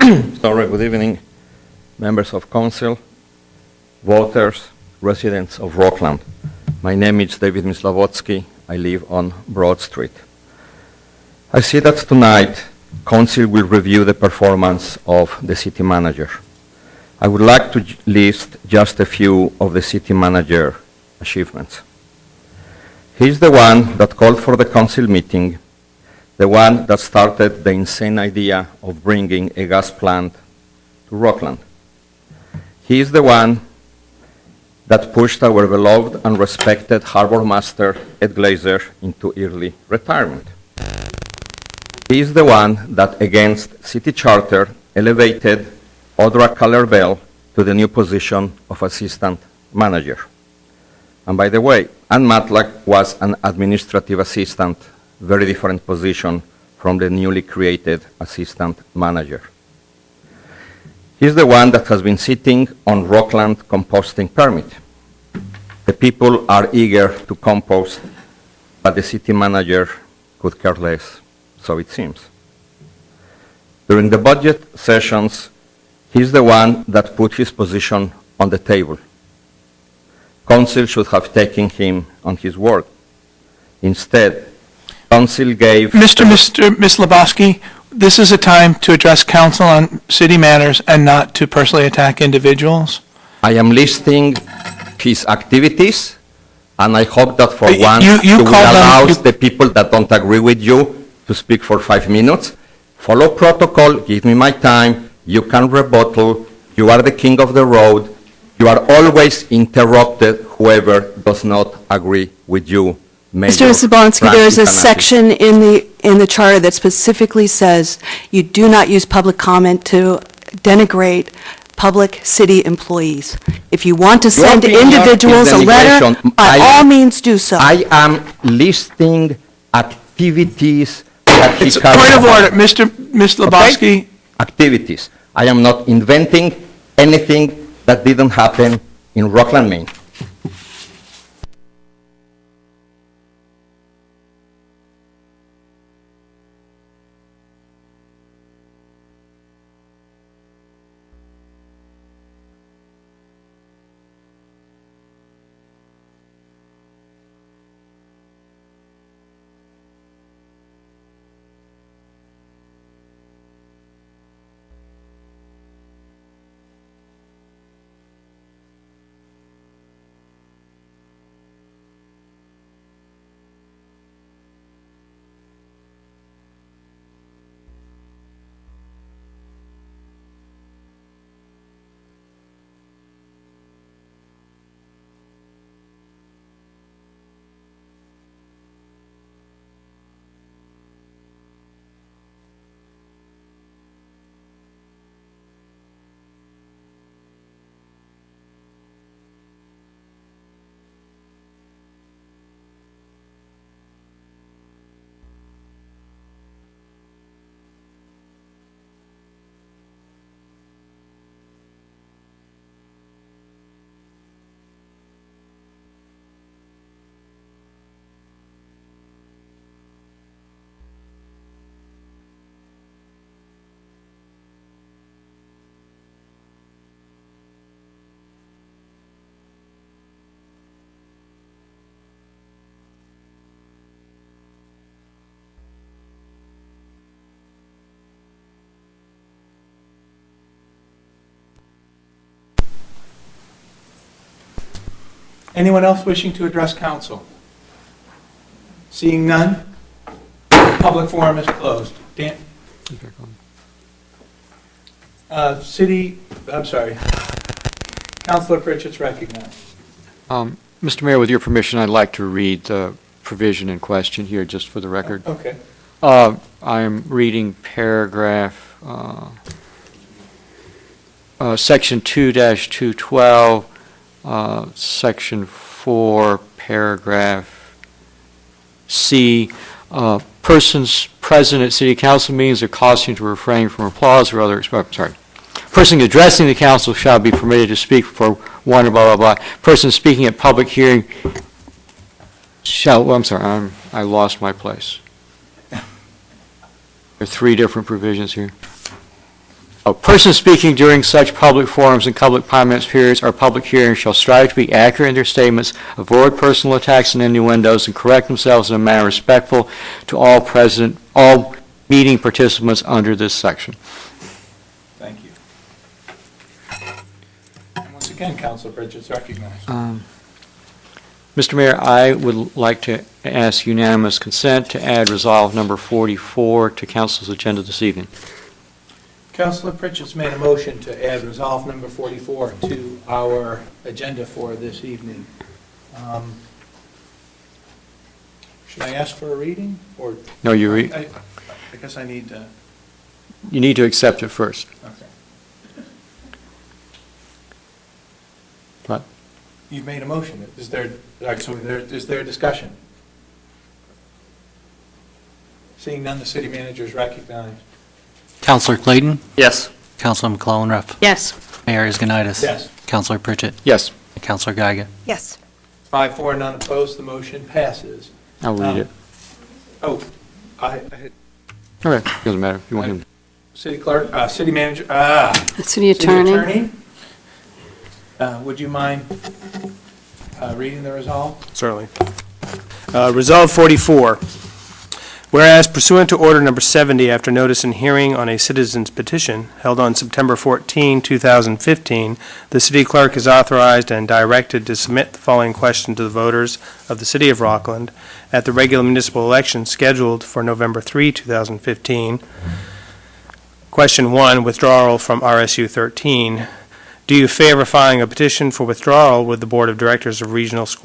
Sorry, good evening, members of council, voters, residents of Rockland. My name is David Myslabodski. I live on Broad Street. I see that tonight council will review the performance of the city manager. I would like to list just a few of the city manager achievements. He's the one that called for the council meeting, the one that started the insane idea of bringing a gas plant to Rockland. He is the one that pushed our beloved and respected harbor master, Ed Glazer, into early retirement. He is the one that, against city charter, elevated Audra Kaller-Bell to the new position of assistant manager. And by the way, Ann Matlack was an administrative assistant, very different position from the newly created assistant manager. He's the one that has been sitting on Rockland composting permit. The people are eager to compost, but the city manager could care less, so it seems. During the budget sessions, he's the one that put his position on the table. Council should have taken him on his word. Instead, council gave... Mr. Myslabodski, this is a time to address council on city matters and not to personally attack individuals. I am listing his activities, and I hope that for once you will allow the people that don't agree with you to speak for 5 minutes. Follow protocol, give me my time, you can rebuttal, you are the king of the road, you are always interrupted whoever does not agree with you. Mr. Myslabodski, there is a section in the charter that specifically says you do not use public comment to denigrate public city employees. If you want to send individuals a letter, by all means do so. I am listing activities that It's a point of order, Mr. Myslabodski. Okay? Activities. I am not inventing anything that didn't happen in Rockland, Maine. Anyone else wishing to address council? Seeing none, public forum is closed. Dan? Councilor Pritchett's recognized. Mr. Mayor, with your permission, I'd like to read the provision in question here, just for the record. Okay. I'm reading paragraph, section 2-212, section 4, paragraph C. Persons present at city council meetings are cautioned to refrain from applause or other, person addressing the council shall be permitted to speak for one or blah, blah, blah. Person speaking at public hearing shall, I lost my place. There are 3 different provisions here. A person speaking during such public forums and public comments periods or public hearings shall strive to be accurate in their statements, avoid personal attacks and innuendos, and correct themselves in a manner respectful to all meeting participants under this section. Thank you. And once again, Councilor Pritchett's recognized. Mr. Mayor, I would like to ask unanimous consent to add resolve number 44 to council's agenda this evening. Councilor Pritchett's made a motion to add resolve number 44 to our agenda for this evening. Should I ask for a reading, or? No, I guess I need to. you need to accept it first. Okay. What? You've made a motion. Is there a discussion? Seeing none, the city manager is recognized. Councilor Clayton? Yes. Councilor McClellan-Ruff? Yes. Mayor Isganitis? Yes. Councilor Pritchett? Yes, And Councilor Geiger? Yes. 5-4, none opposed, the motion passes. I'll read it. Oh, Okay, doesn't matter. You want him? city clerk, city manager, City attorney. City attorney, would you mind reading the resolve? Certainly. Resolve 44. Whereas pursuant to Order Number 70, after notice and hearing on a citizen's petition held on September 14, 2015, the city clerk is authorized and directed to submit the following question to the voters of the city of Rockland at the regular municipal election scheduled for November 3, 2015. Question 1, withdrawal from RSU 13. Do you favor filing a petition for withdrawal with the Board of Directors of Regional School